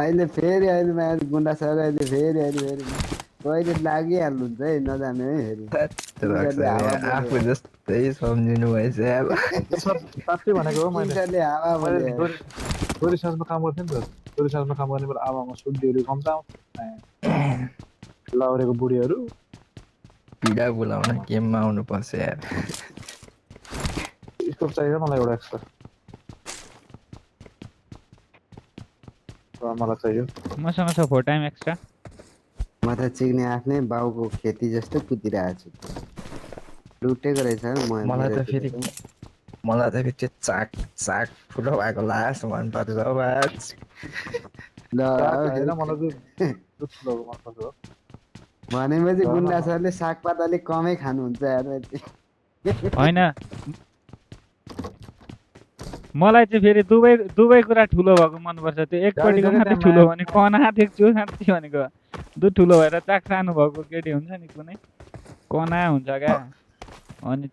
अहिले फेरि अहिले माथि गुन्डा सर अहिले फेरि कहिले लागिहाल्नुहुन्छ है नजाने है फेरि किङसरले हावा बोल्यो आफू जस्तै सम्झिनु भएछ अब साँच्चै भनेको हो मैले किङसरले हावा मैले बोल्यो दोरी साँझमा काम गर्थेँ नि त दोरी साँझमा काम गर्ने बेला आमामा सुन्टीहरू कम त आउँछ लाउरेको बुढीहरू पीडा बोलाउन गेममा आउनुपर्छ यार स्कोप चाहियो मलाई एउटा एक्स्ट्रा मलाई चाहियो मसँग छ 4 टाइम एक्स्ट्रा म त चिक्ने आफ्नै बाउको खेती जस्तो कुदिरहेको छु लुटेको रहेछ मलाई त फेरि त्यो चाक ठुलो भएको लास्ट मनपर्छ बाज ल होइन मलाई चाहिँ ठुलो मनपर्छ हो भनेपछि गुन्डा सरले सागपात अलिक कमै खानुहुन्छ यार हैन मलाई चाहिँ फेरि दुवै कुरा ठुलो भएको मनपर्छ त्यो एकपट्टिको मात्रै ठुलो भने कना देख्छु साँच्चै भनेको दु ठुलो भएर चाक सानो भएको केटी हुन्छ नि कुनै कना हुन्छ क्या अनि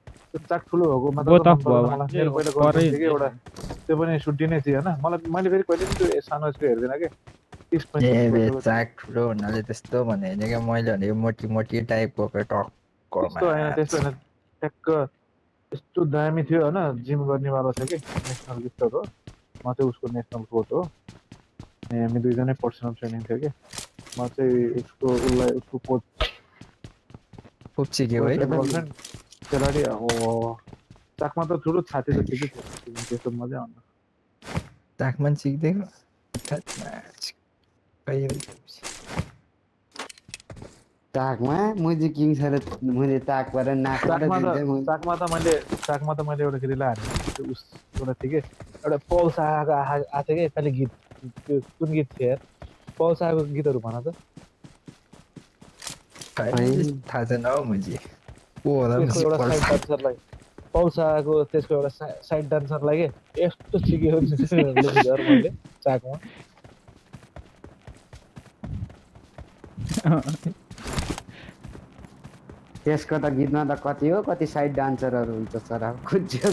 चाक ठुलो भएको बोथ अफ भयो भने मेरो पहिला परै गर्थेँ कि एउटा त्यो पनि सुटी नै थियो होइन मलाई मैले फेरि कहिले पनि त्यो सानो यसको हेर्दैन कि चाक ठुलो भन्नाले त्यस्तो भने होइन क्या मैले भनेको मोटी टाइपको त्यस्तो होइन ठ्याक्क यस्तो दामी थियो होइन जिम गर्नेवाला थियो कि नेसनल गिफ्टर हो म चाहिँ उसको नेसनल कोच हो अनि हामी दुईजनै पर्सनल ट्रेनिङ थियो कि म चाहिँ उसको कोच गर्लफ्रेन्ड खेलाडी हो चाकमा त ठुलो छाती त ठिकै थियो त्यस्तो मजा आउँछ चाकमा सिक्दिएको ताकमा मैले किङ सर मैले ताकबाट नाकबाट चाकमा त मैले एउटा केटीलाई हानेको उस एउटा थियो कि एउटा पौल शाहको आएको थियो कि यसपालि गीत त्यो कुन गीत थियो यार पौल शाहको गीतहरू भन त थाहा छैन हौ मुझे पौल शाहको त्यसको एउटा साइड डान्सरलाई के यस्तो सिकेको मैले चाकमा त्यसको त गीतमा त कति हो कति साइड डान्सरहरू हुन्छ सर खुज्यो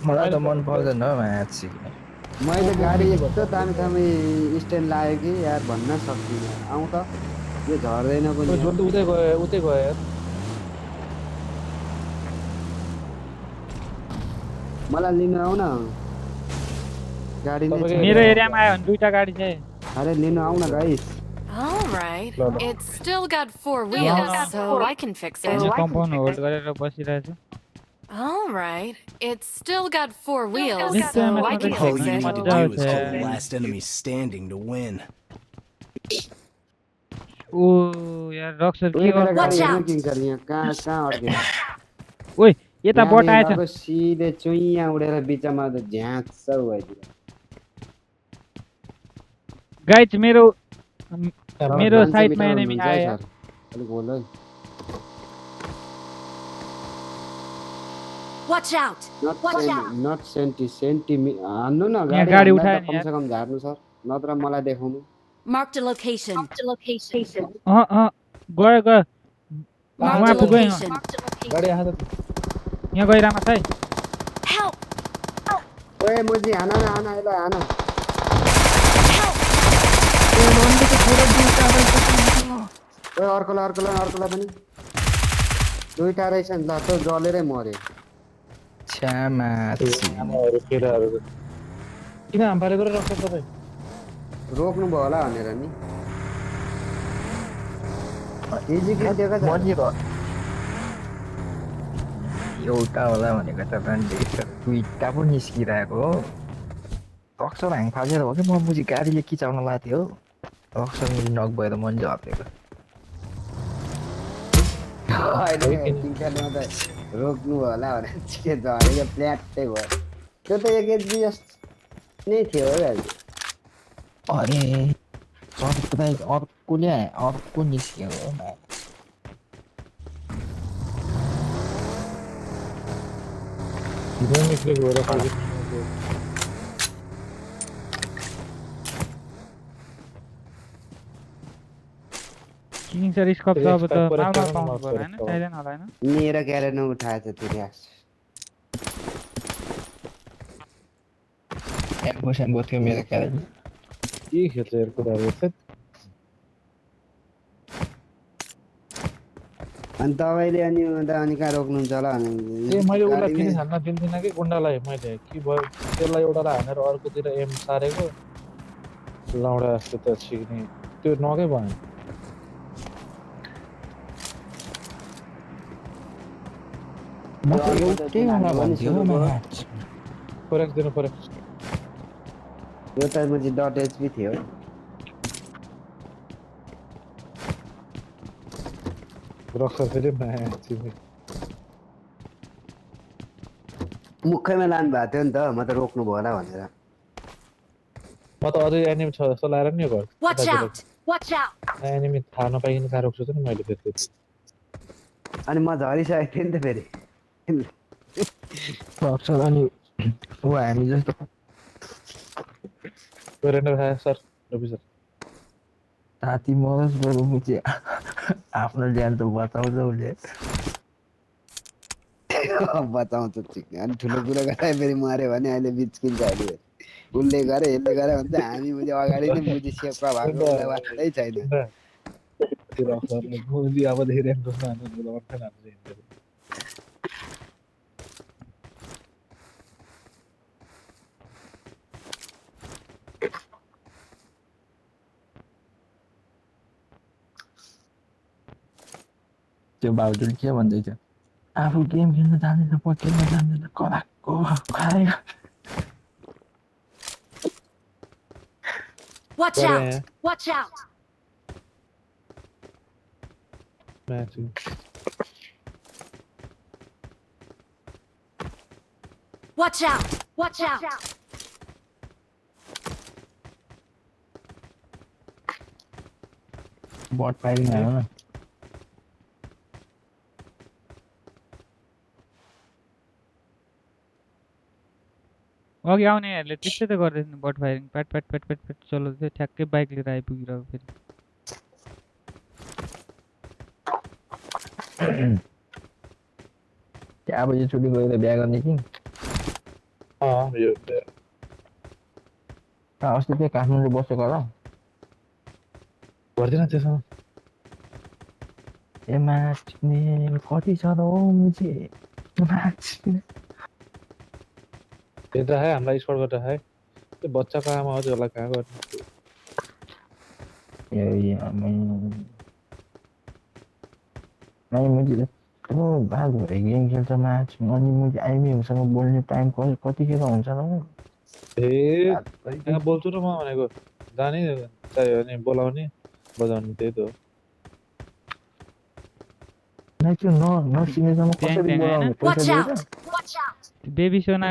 मलाई त मन पर्दैन म्याच सिक्ने मैले गाडी यस्तो दामी स्ट्यान्ड लाग्यो कि यार भन्न सक्दिनँ आउँ त यो झर्दैन पनि उतै गयो यार मलाई लिनु आऊ न गाडी मेरो एरियामा आयो भने दुईटा गाडी छ अरे लिनु आऊ न guys All right. It's still got 4 wheels, so I can fix it. Compound hold गरेर बसिरहेछु All right. It's still got 4 wheels, so I can All fix you it. need to do is hold last enemy standing to win. ओ यार रक्सर के गर्नु Watch out. King sir यहाँ कहाँ अड्के ओइ यता but आएछ सिधै चुइया उडेर बिचमा त झ्याच्छ भइदियो गाइज मेरो साइडमा एनिमी आयो अलिक बोल है Watch out. नट सेन्टी हान्नु न गाडी उठायो नि कमसे कम झार्नु सर नत्र मलाई देखाउनु Marked a location. गयो Marked a location. गाडी आएको छ यहाँ गइरामा छ है Help. ओए मुजी हाना यसलाई हाना ओए अर्कोलाई पनि दुईटा रहेछ नि ल त जलेरै मर्यो किन हामपारे गरेर राख्छ तपाईँ रोक्नु भयो होला भनेर नि एउटा होला भनेको त दुईटा पो निस्किरहेको हो रक्सर ह्याङ फालेर हो कि म मुजी गाडीले किचाउन लाग्थ्यो हो रक्सर मुजी नक भएर मन झर्दिएको रोक्नु होला भनेर के झरेको प्ल्याटै भयो त्यो त एक एचबी नै थियो अरे अर्को निस्क्यो किङ सर स्कोप छ अब त पाउन पाउनु पर्यो हैन चाहिदैन होला हैन मेरो क्यारेन उठाएछ तिमी स्याम्पो थियो मेरो क्यारेट के खेल्छ यार कुराहरु छ अनि तपाईले अनि कहाँ रोक्नुहुन्छ होला ए मैले उलाई फिनिस हान्न दिन्दिन कि गुण्डालाई मैले के भयो त्यसलाई एउटालाई हानेर अर्कोतिर एम सारेको लाउडा जस्तो त छिक्ने त्यो नकै भएन म त एउटै हुन भन्थ्यो म्याच फरक दिनु पर्यो यो त पछि डट एचपी थियो रक्स फेरि म्याच मुखैमा लानु भएको थियो नि त म त रोक्नु भयो होला भनेर म त अझै एनिमी छ जस्तो लाएर नि घर Watch out! Watch out! Enemy थाहा नपाइकन कहाँ रोक्छु त नि मैले फेरि अनि म झरिसकेको थिएँ नि त फेरि सक्छ अनि ऊ हामी जस्तो रेन्डर खाए सर रवि सर ताती मरस बरु मुचे आफ्नो ज्यान त बचाउँछ उसले बचाउँछ ठिक अनि ठुलो कुरा गराए फेरि मऱ्यो भने अहिले बिच्किन्छ अहिले उसले गरे यसले गरे भन्छ हामी मुझे अगाडि नै मुझे सेप्पा भएको उसलाई वास्तै छैन त्यो रक्सरले गोली अब धेरै एन्डोसमा हान्नु बोलाउन छैन त्यो बाबुले के भन्दै थियो आफू गेम खेल्न जान्दैन पक्केल्न जान्दैन कराको खाएर Watch out! Watch out! Match Watch out! Watch out! But firing आयो न अघि आउनेहरूले त्यस्तै त गर्दैछ नि बट फायरिङ प्याट प्याट प्याट प्याट प्याट चलाउँदै ठ्याक्कै बाइक लिएर आइपुगिरहेको फेरि अब यो छुट्टी गएर बिहा गर्ने कि यो अस्ति त्यो काठमाडौँ बसेको होला गर्दैन त्यसमा ए नाच्ने कति छ र हो मुझे नाच्ने त्यता है हामीलाई स्कोर गर्दा है त्यो बच्चाको आमा हो त्यसलाई कहाँ गर्ने नहीं मुझे ओ बाल भएर गेम खेल्छ म्याच अनि मुझे आइमीहरूसँग बोल्ने टाइम कतिखेर हुन्छ न ए यहाँ बोल्छु र म भनेको जाने चाहियो भने बोलाउने बजाउने त्यही त हो नै त्यो नचिनेसम्म कसरी बोलाउने पैसा दिएर बेबी सोना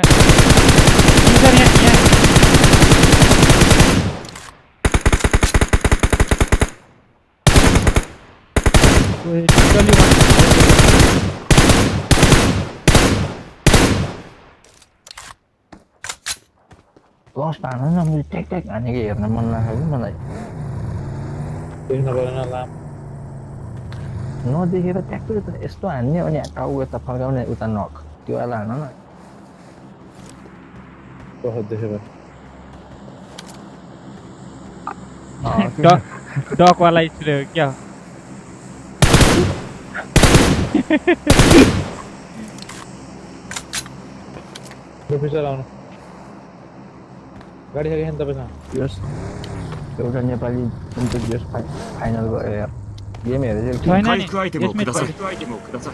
लस्ट हान न मैले ट्याक ट्याक हानेको हेर्न मन लाग्यो कि मलाई देख्न परेन लाम नदेखेर ट्याक्कै त यस्तो हान्ने अनि टाउ यता फर्काउने उता नक त्यो वाला हान न बहुत देखेर डक वाला स्प्रे हो क्या प्रोफेसर आउनु गाडी छ कि छैन तपाईँसँग यस एउटा नेपाली जुन चाहिँ यस फाइनल गयो गेम हेरेर छैन नि Aitemo kudasai.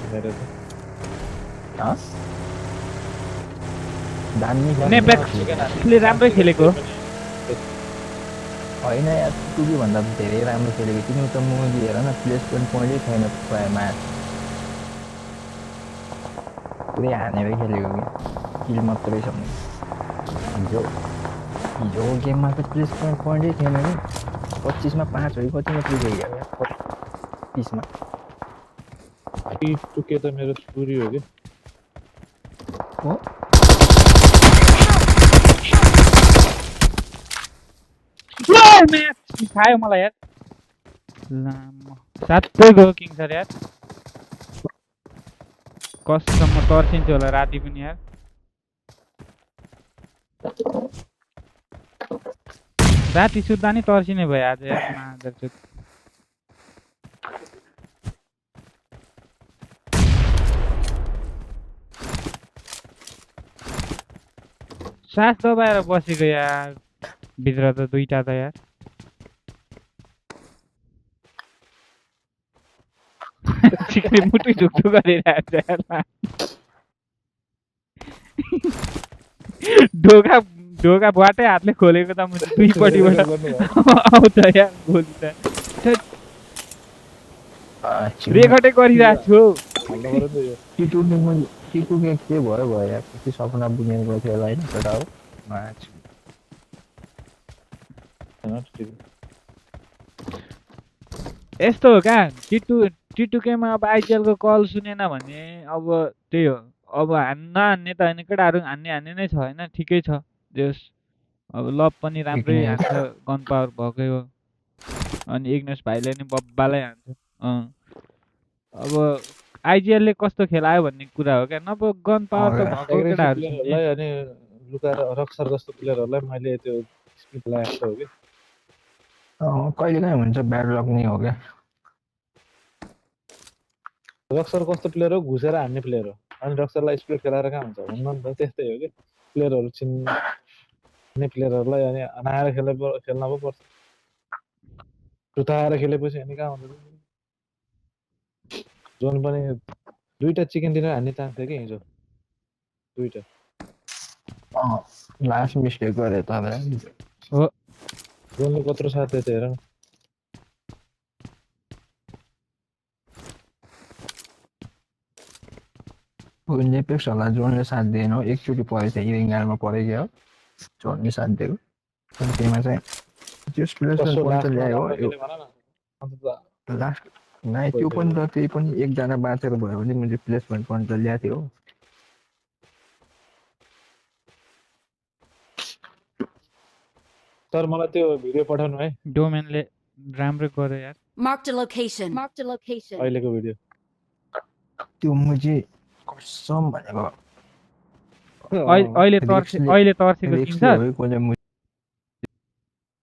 नेपेक्सले राम्रै खेलेको होइन यार टुकी भन्दा धेरै राम्रो खेलेको तिमी त मुभी हेर न प्लेसमेन्ट पोइन्टै छैन प्रायः म्याच पुरै हानेरै खेलेको कि किल मात्रै छ हिजोको गेममा त प्लेसमेन्ट पोइन्टै थिएन नि 25 मा 5 हो कतिमा पुगेको 30 मा टुके त मेरो छोरी हो कि हो म्याच खायो मलाई यार लामो सातै गयो किङ सर यार कसम्म तर्सिन्थ्यो होला राति पनि यार राति सुत्दा नि तर्सिने भयो आज यार मादर सास दबाएर बसेको यार भित्र त दुईटा त यार चिक्ने मुटु ढुकढुक गरिरहेको छ यार ढोका ढोका बाटै हातले खोलेको त मुटु दुईपट्टिबाट आउँछ यार गोली त रेकर्डै गरिरहेको छु टिटुके के भयो यार कति सपना बुनेको थियो होला होइन केटा हो यस्तो हो क्या टिटुकेमा अब आइजिएलको कल सुनेन भने अब त्यही हो अब हान्ने त होइन केटाहरू हान्ने नै छ होइन ठिकै छ जस अब लभ पनि राम्रै हान्छ गन पावर भएकै हो अनि इग्नेस भाइले नि बब्बालै हान्छ अब आइजिएलले कस्तो खेलायो भन्ने कुरा हो क्या नभए गन पावर त भएको केटाहरू अनि लुकाएर रक्सर जस्तो प्लेयरहरूलाई मैले त्यो स्पिड लगाएको हो कि कहिले काहीँ हुन्छ ब्याड लक नै हो क्या रक्सर कस्तो प्लेयर हो घुसेर हान्ने प्लेयर हो अनि रक्सरलाई स्पिड खेलाएर कहाँ हुन्छ हुन्न नि त त्यस्तै हो कि प्लेयरहरू चिन्ने प्लेयरहरूलाई अनि अनाएर खेल्न पो पर्छ रुताएर खेलेपछि अनि कहाँ हुन्छ जोन पनि दुईटा चिकन डिनर हान्ने चान्स थियो कि हिजो दुईटा लास्ट मिस्टेक गरे तपाईँ हो जोनले कत्रो साथ दिएको थियो हेर न नेपेक्स होला जोनले साथ दिएन हो एकचोटि परेको थियो इरिङ्गारमा परेको हो जोनले साथ दिएको अनि त्यहीमा चाहिँ त्यस प्लेसमेन्ट पोइन्ट त ल्यायो हो लास्ट नाइ त्यो पनि त त्यही पनि एकजना बाँचेर भयो भने मैले प्लेसमेन्ट पोइन्ट त ल्याएको थियो सर मलाई त्यो भिडियो पठाउनु है डोमेनले राम्रो गर्यो यार Marked a location. Marked a location. अहिलेको भिडियो त्यो मुझे कसम भनेको अहिले तर्सेको किन्छ हो